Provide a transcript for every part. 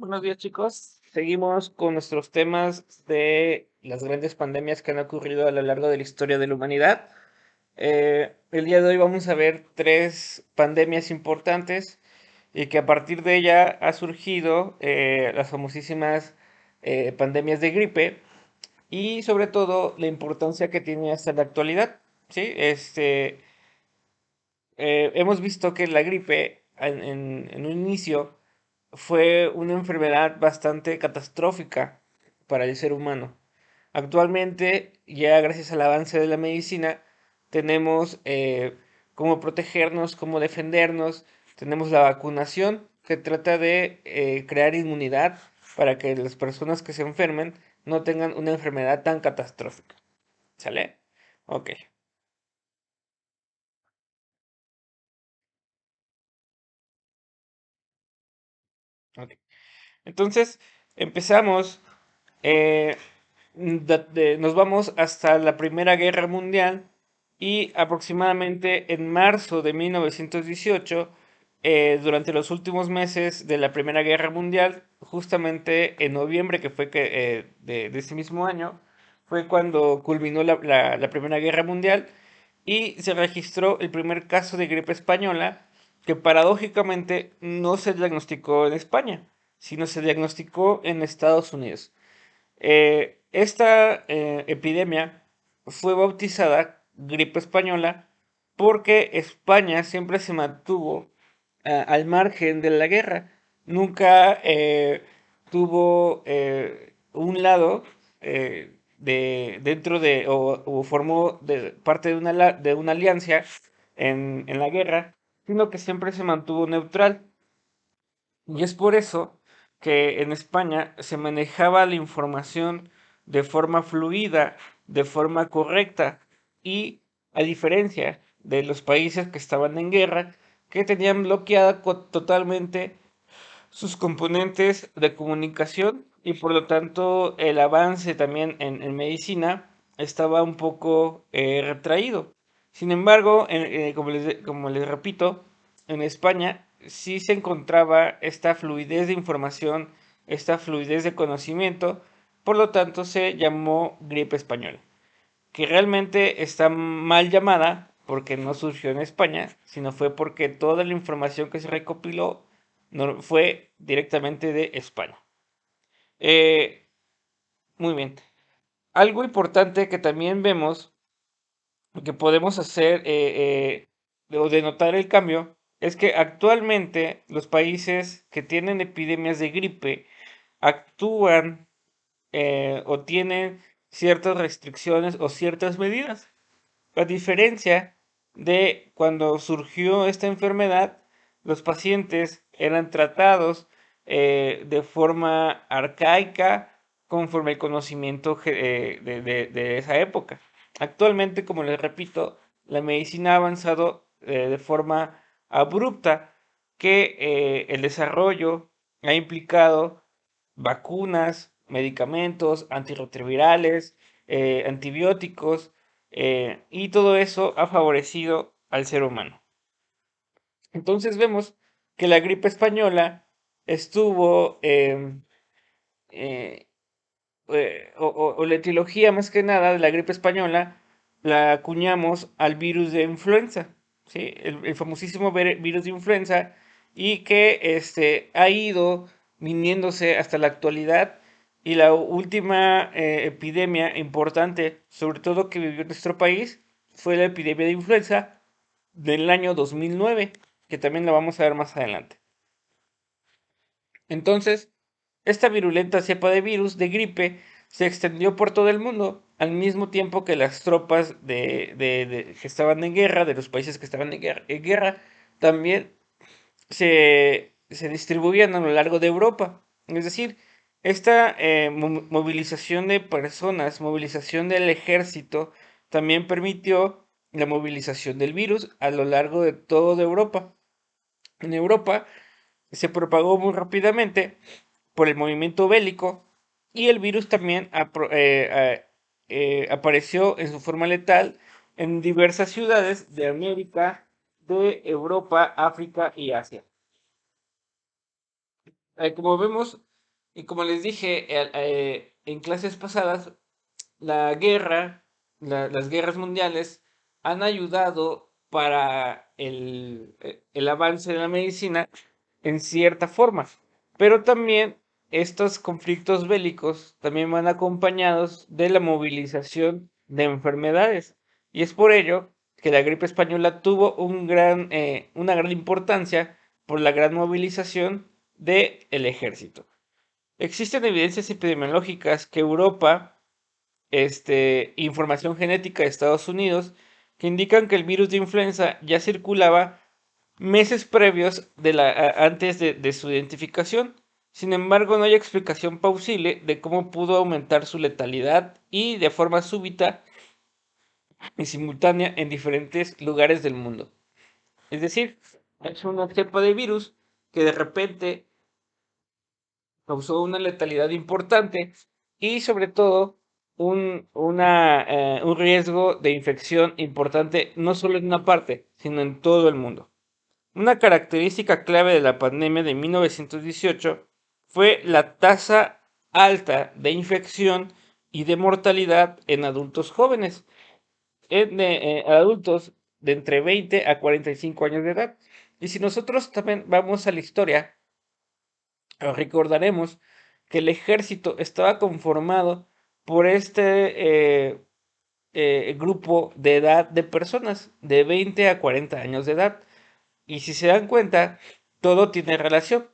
Buenos días, chicos. Seguimos con nuestros temas de las grandes pandemias que han ocurrido a lo largo de la historia de la humanidad. El día de hoy vamos a ver tres pandemias importantes y que a partir de ella ha surgido las famosísimas pandemias de gripe y sobre todo la importancia que tiene hasta la actualidad. ¿Sí? Hemos visto que la gripe en un inicio fue una enfermedad bastante catastrófica para el ser humano. Actualmente, ya gracias al avance de la medicina, tenemos cómo protegernos, cómo defendernos, tenemos la vacunación que trata de crear inmunidad para que las personas que se enfermen no tengan una enfermedad tan catastrófica. ¿Sale? Ok, ok. Entonces, empezamos. eh, Nos vamos hasta la Primera Guerra Mundial y aproximadamente en marzo de 1918, durante los últimos meses de la Primera Guerra Mundial, justamente en noviembre, que fue de ese mismo año, fue cuando culminó la Primera Guerra Mundial y se registró el primer caso de gripe española, que paradójicamente no se diagnosticó en España, sino se diagnosticó en Estados Unidos. Esta epidemia fue bautizada gripe española porque España siempre se mantuvo al margen de la guerra. Nunca tuvo un lado dentro de o formó parte de de una alianza en la guerra, sino que siempre se mantuvo neutral. Y es por eso que en España se manejaba la información de forma fluida, de forma correcta, y a diferencia de los países que estaban en guerra, que tenían bloqueada totalmente sus componentes de comunicación y por lo tanto el avance también en medicina estaba un poco retraído. Sin embargo, como les repito, en España sí se encontraba esta fluidez de información, esta fluidez de conocimiento, por lo tanto se llamó gripe española, que realmente está mal llamada porque no surgió en España, sino fue porque toda la información que se recopiló no, fue directamente de España. Eh, Muy bien. Algo importante que también vemos que podemos hacer o denotar el cambio es que actualmente los países que tienen epidemias de gripe actúan o tienen ciertas restricciones o ciertas medidas. A diferencia de cuando surgió esta enfermedad, los pacientes eran tratados de forma arcaica conforme el conocimiento de esa época. Actualmente, como les repito, la medicina ha avanzado de forma abrupta que el desarrollo ha implicado vacunas, medicamentos, antirretrovirales, antibióticos, y todo eso ha favorecido al ser humano. Entonces vemos que la gripe española estuvo, eh, o la etiología más que nada de la gripe española, la acuñamos al virus de influenza, ¿sí? El famosísimo virus de influenza y que ha ido viniéndose hasta la actualidad y la última epidemia importante, sobre todo que vivió nuestro país, fue la epidemia de influenza del año 2009, que también la vamos a ver más adelante. Entonces, esta virulenta cepa de virus de gripe se extendió por todo el mundo al mismo tiempo que las tropas que estaban en guerra, de los países que estaban en guerra, también se distribuían a lo largo de Europa. Es decir, esta movilización de personas, movilización del ejército, también permitió la movilización del virus a lo largo de toda Europa. En Europa se propagó muy rápidamente por el movimiento bélico y el virus también apareció en su forma letal en diversas ciudades de América, de Europa, África y Asia. Como vemos, Y como les dije en clases pasadas, la guerra, las guerras mundiales han ayudado para el avance de la medicina en cierta forma, pero también estos conflictos bélicos también van acompañados de la movilización de enfermedades. Y es por ello que la gripe española tuvo una gran importancia por la gran movilización del ejército. Existen evidencias epidemiológicas que Europa, información genética de Estados Unidos, que indican que el virus de influenza ya circulaba meses previos antes de su identificación. Sin embargo, no hay explicación plausible de cómo pudo aumentar su letalidad y de forma súbita y simultánea en diferentes lugares del mundo. Es decir, es una cepa de virus que de repente causó una letalidad importante y sobre todo un riesgo de infección importante no solo en una parte, sino en todo el mundo. Una característica clave de la pandemia de 1918 fue la tasa alta de infección y de mortalidad en adultos jóvenes, en adultos de entre 20 a 45 años de edad. Y si nosotros también vamos a la historia, recordaremos que el ejército estaba conformado por grupo de edad de personas de 20 a 40 años de edad. Y si se dan cuenta, todo tiene relación.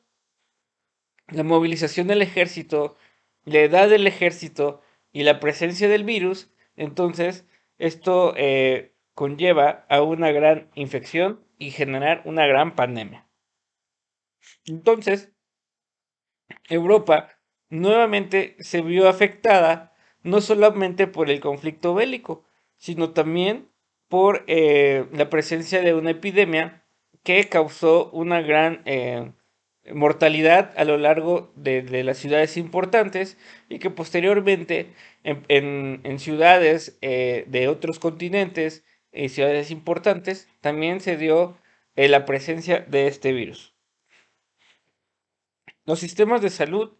La movilización del ejército, la edad del ejército y la presencia del virus, entonces esto conlleva a una gran infección y generar una gran pandemia. Entonces, Europa nuevamente se vio afectada no solamente por el conflicto bélico, sino también por la presencia de una epidemia que causó una gran mortalidad a lo largo de las ciudades importantes y que posteriormente en ciudades de otros continentes y ciudades importantes también se dio la presencia de este virus. Los sistemas de salud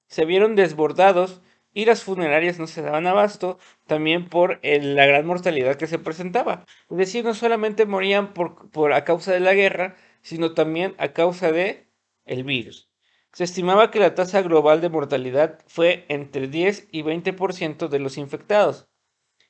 se vieron desbordados y las funerarias no se daban abasto también por la gran mortalidad que se presentaba. Es decir, no solamente morían a causa de la guerra, sino también a causa de el virus. Se estimaba que la tasa global de mortalidad fue entre 10 y 20% de los infectados,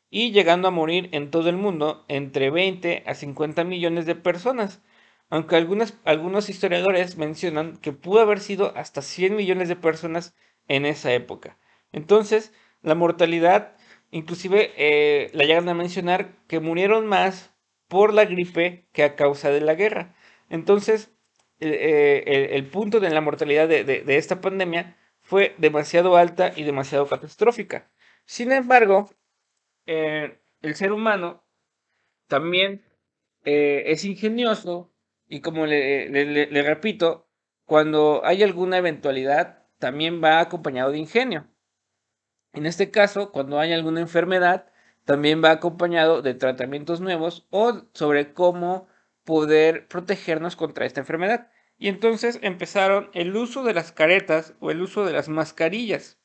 y llegando a morir en todo el mundo entre 20 a 50 millones de personas, aunque algunos historiadores mencionan que pudo haber sido hasta 100 millones de personas en esa época. Entonces, la mortalidad, inclusive la llegan a mencionar que murieron más por la gripe que a causa de la guerra. Entonces, el punto de la mortalidad de esta pandemia fue demasiado alta y demasiado catastrófica. Sin embargo, el ser humano también es ingenioso y como le repito, cuando hay alguna eventualidad, también va acompañado de ingenio. En este caso, cuando hay alguna enfermedad, también va acompañado de tratamientos nuevos o sobre cómo poder protegernos contra esta enfermedad. Y entonces empezaron el uso de las caretas o el uso de las mascarillas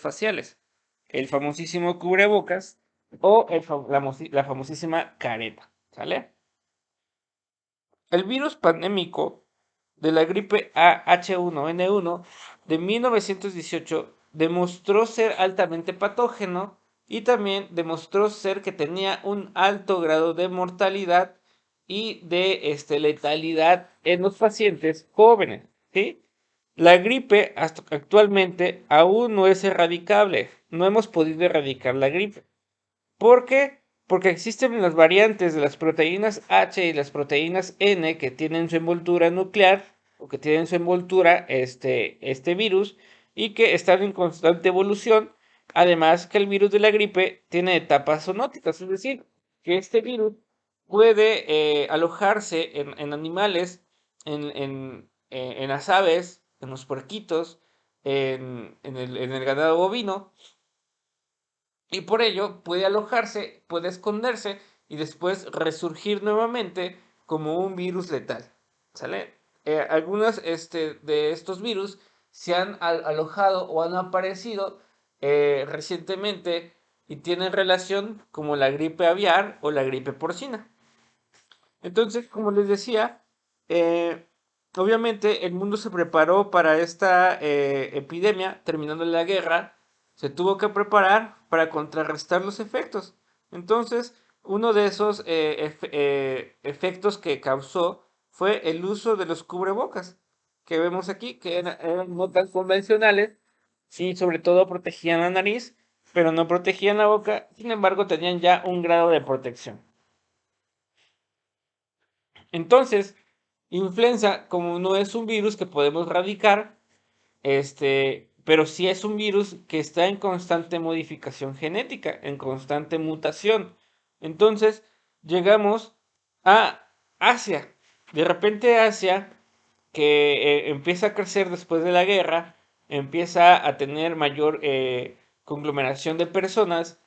faciales, el famosísimo cubrebocas o la famosísima careta, ¿sale? El virus pandémico de la gripe AH1N1 de 1918 demostró ser altamente patógeno y también demostró ser que tenía un alto grado de mortalidad y de letalidad en los pacientes jóvenes, ¿sí? La gripe hasta actualmente aún no es erradicable, no hemos podido erradicar la gripe. ¿Por qué? Porque existen las variantes de las proteínas H y las proteínas N que tienen su envoltura nuclear o que tienen su envoltura este virus y que están en constante evolución. Además que el virus de la gripe tiene etapas zoonóticas, es decir, que este virus puede alojarse en animales, en las aves, en los puerquitos, en el ganado bovino y por ello puede alojarse, puede esconderse y después resurgir nuevamente como un virus letal. ¿Sale? Algunos de estos virus se han alojado o han aparecido recientemente y tienen relación como la gripe aviar o la gripe porcina. Entonces, como les decía, eh, obviamente el mundo se preparó para esta epidemia, terminando la guerra, se tuvo que preparar para contrarrestar los efectos. Entonces, uno de esos efectos que causó fue el uso de los cubrebocas que vemos aquí, que eran no tan convencionales y sobre todo protegían la nariz, pero no protegían la boca, sin embargo tenían ya un grado de protección. Entonces, influenza, como no es un virus que podemos erradicar, pero sí es un virus que está en constante modificación genética, en constante mutación. Entonces, llegamos a Asia. De repente Asia, que empieza a crecer después de la guerra, empieza a tener mayor conglomeración de personas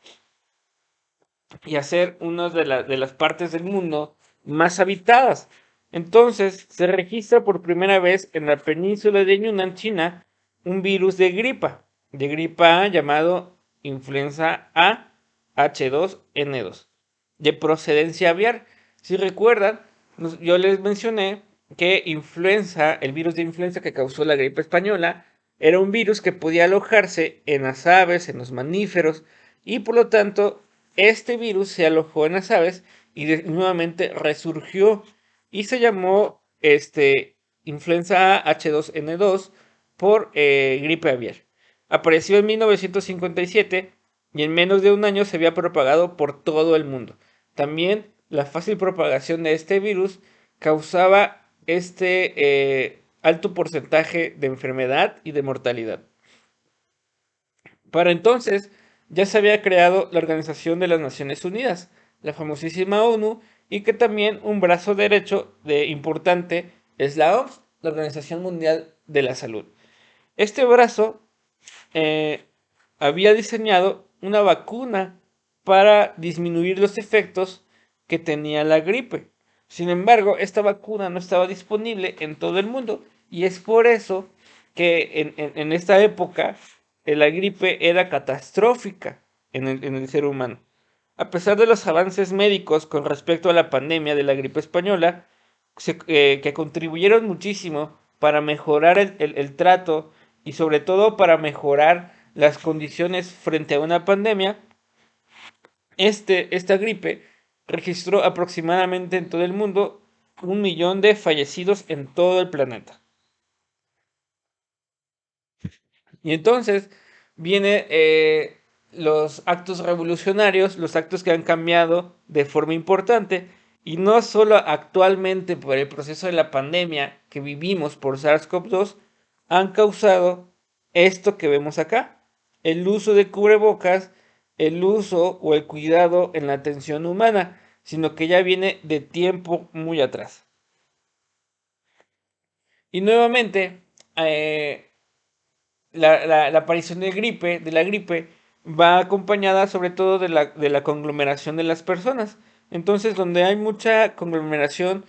y a ser una de las partes del mundo más habitadas. Entonces, se registra por primera vez en la península de Yunnan, China, un virus de gripa A llamado influenza A H2N2, de procedencia aviar. Si recuerdan, yo les mencioné que influenza, el virus de influenza que causó la gripe española, era un virus que podía alojarse en las aves, en los mamíferos, y por lo tanto este virus se alojó en las aves y nuevamente resurgió y se llamó influenza A H2N2 por gripe aviar. Apareció en 1957 y en menos de un año se había propagado por todo el mundo. También la fácil propagación de este virus causaba alto porcentaje de enfermedad y de mortalidad. Para entonces ya se había creado la Organización de las Naciones Unidas, la famosísima ONU, y que también un brazo derecho importante es la OMS, la Organización Mundial de la Salud. Este brazo eh, había diseñado una vacuna para disminuir los efectos que tenía la gripe. Sin embargo, esta vacuna no estaba disponible en todo el mundo y es por eso que en esta época la gripe era catastrófica en el ser humano. A pesar de los avances médicos con respecto a la pandemia de la gripe española, que contribuyeron muchísimo para mejorar el trato y sobre todo para mejorar las condiciones frente a una pandemia, esta gripe registró aproximadamente en todo el mundo 1 millón de fallecidos en todo el planeta. Y entonces viene los actos revolucionarios, los actos que han cambiado de forma importante, y no solo actualmente por el proceso de la pandemia que vivimos por SARS-CoV-2, han causado esto que vemos acá, el uso de cubrebocas, el uso o el cuidado en la atención humana, sino que ya viene de tiempo muy atrás. Y nuevamente, la aparición de la gripe, va acompañada sobre todo de la conglomeración de las personas. Entonces, donde hay mucha conglomeración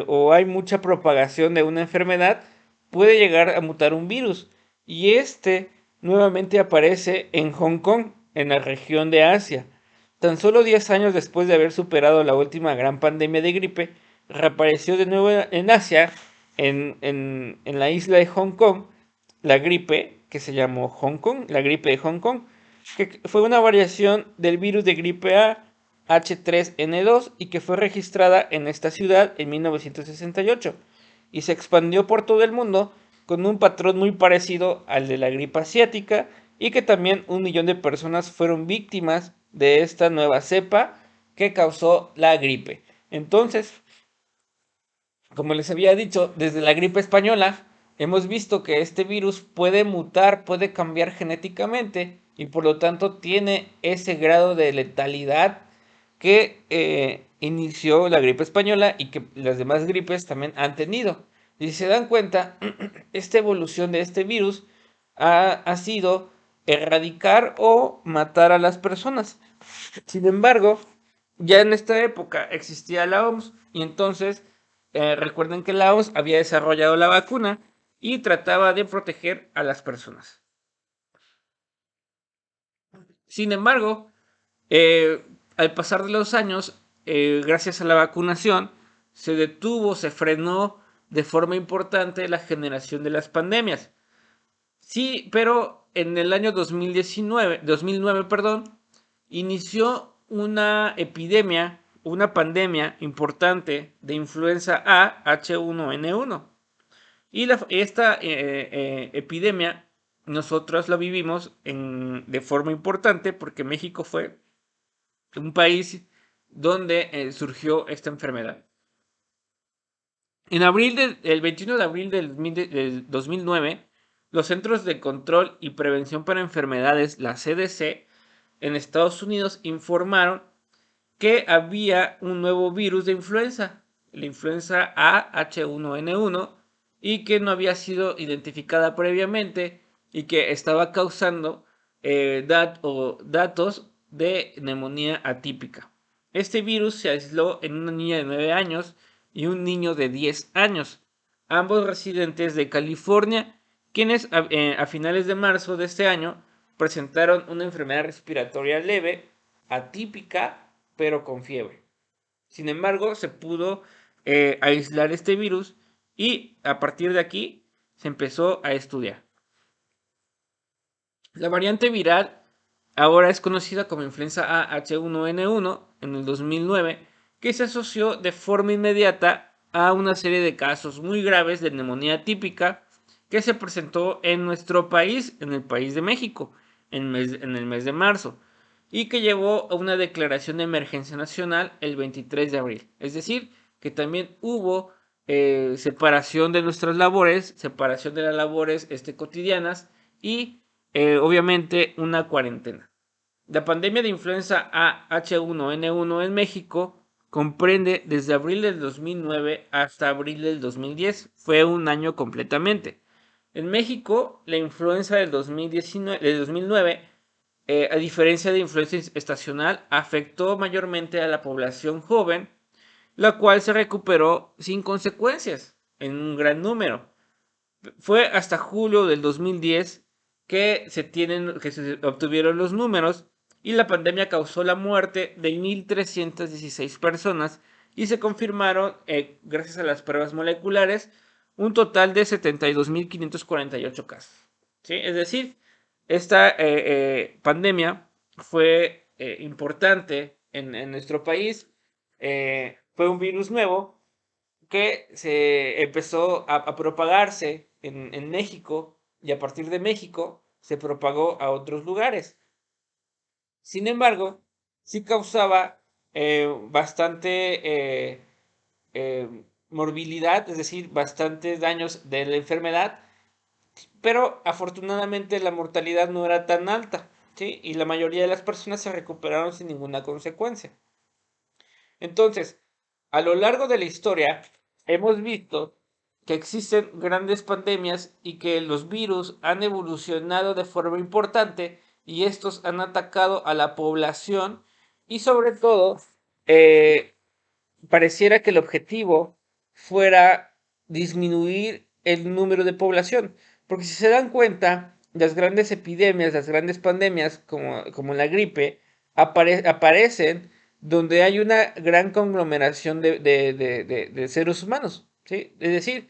o hay mucha propagación de una enfermedad, puede llegar a mutar un virus. Y nuevamente aparece en Hong Kong, en la región de Asia. Tan solo 10 años después de haber superado la última gran pandemia de gripe, reapareció de nuevo en Asia, en la isla de Hong Kong, la gripe que se llamó Hong Kong, la gripe de Hong Kong, que fue una variación del virus de gripe A H3N2 y que fue registrada en esta ciudad en 1968 y se expandió por todo el mundo con un patrón muy parecido al de la gripe asiática y que también 1 millón de personas fueron víctimas de esta nueva cepa que causó la gripe. Entonces, como les había dicho, desde la gripe española hemos visto que este virus puede mutar, puede cambiar genéticamente y por lo tanto tiene ese grado de letalidad que inició la gripe española y que las demás gripes también han tenido. Y si se dan cuenta, esta evolución de este virus ha sido erradicar o matar a las personas. Sin embargo, ya en esta época existía la OMS y entonces recuerden que la OMS había desarrollado la vacuna y trataba de proteger a las personas. Sin embargo, al pasar de los años, gracias a la vacunación, se detuvo, se frenó de forma importante la generación de las pandemias. Sí, pero en el año 2009, perdón, inició una epidemia, una pandemia importante de influenza A H1N1. Y esta epidemia nosotros la vivimos de forma importante porque México fue un país donde surgió esta enfermedad. El 21 de abril del 2009, los Centros de Control y Prevención para Enfermedades, la CDC, en Estados Unidos informaron que había un nuevo virus de influenza, la influenza A H1N1, y que no había sido identificada previamente y que estaba causando datos de neumonía atípica. Este virus se aisló en una niña de 9 años y un niño de 10 años, ambos residentes de California, quienes a finales de marzo de este año presentaron una enfermedad respiratoria leve, atípica, pero con fiebre. Sin embargo, se pudo aislar este virus y a partir de aquí se empezó a estudiar. La variante viral ahora es conocida como influenza A H1N1 en el 2009, que se asoció de forma inmediata a una serie de casos muy graves de neumonía típica que se presentó en nuestro país, en el país de México, en el mes de marzo, y que llevó a una declaración de emergencia nacional el 23 de abril. Es decir, que también hubo separación de nuestras labores, separación de las labores cotidianas y obviamente una cuarentena. La pandemia de influenza A H1N1 en México comprende desde abril del 2009 hasta abril del 2010. Fue un año completamente. En México, la influenza del 2009, a diferencia de influenza estacional, afectó mayormente a la población joven, la cual se recuperó sin consecuencias en un gran número. Fue hasta julio del 2010 que se obtuvieron los números y la pandemia causó la muerte de 1.316 personas y se confirmaron, gracias a las pruebas moleculares, un total de 72.548 casos. ¿Sí? Es decir, esta pandemia fue importante en nuestro país. Fue un virus nuevo que se empezó a propagarse en México y a partir de México se propagó a otros lugares. Sin embargo, sí causaba bastante morbilidad, es decir, bastantes daños de la enfermedad, pero afortunadamente la mortalidad no era tan alta, ¿sí? Y la mayoría de las personas se recuperaron sin ninguna consecuencia. Entonces, a lo largo de la historia, hemos visto que existen grandes pandemias y que los virus han evolucionado de forma importante y estos han atacado a la población y sobre todo, eh, pareciera que el objetivo fuera disminuir el número de población. Porque si se dan cuenta, las grandes epidemias, las grandes pandemias, como la gripe, aparecen donde hay una gran conglomeración de seres humanos. ¿Sí? Es decir,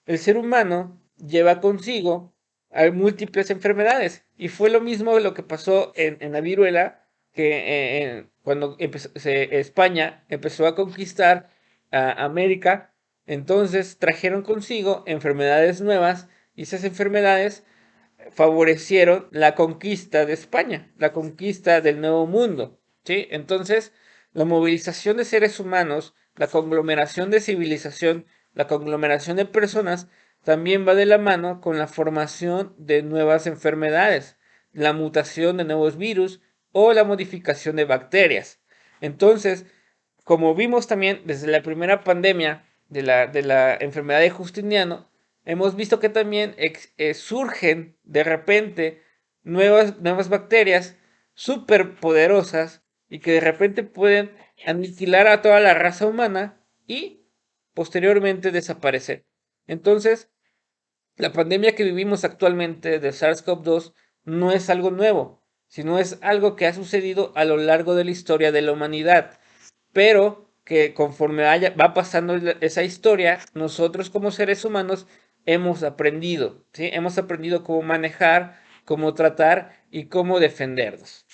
el ser humano lleva consigo a múltiples enfermedades. Y fue lo mismo lo que pasó en la viruela, que cuando España empezó a conquistar a América, entonces trajeron consigo enfermedades nuevas y esas enfermedades favorecieron la conquista de España, la conquista del Nuevo Mundo, ¿sí? Entonces, la movilización de seres humanos, la conglomeración de civilización, la conglomeración de personas, también va de la mano con la formación de nuevas enfermedades, la mutación de nuevos virus o la modificación de bacterias. Entonces, como vimos también desde la primera pandemia de la enfermedad de Justiniano, hemos visto que también surgen de repente nuevas bacterias súper poderosas y que de repente pueden aniquilar a toda la raza humana y posteriormente desaparecer. Entonces, La pandemia que vivimos actualmente de SARS-CoV-2 no es algo nuevo, sino es algo que ha sucedido a lo largo de la historia de la humanidad, pero que conforme va pasando esa historia, nosotros como seres humanos hemos aprendido, ¿sí? Hemos aprendido cómo manejar, cómo tratar y cómo defendernos.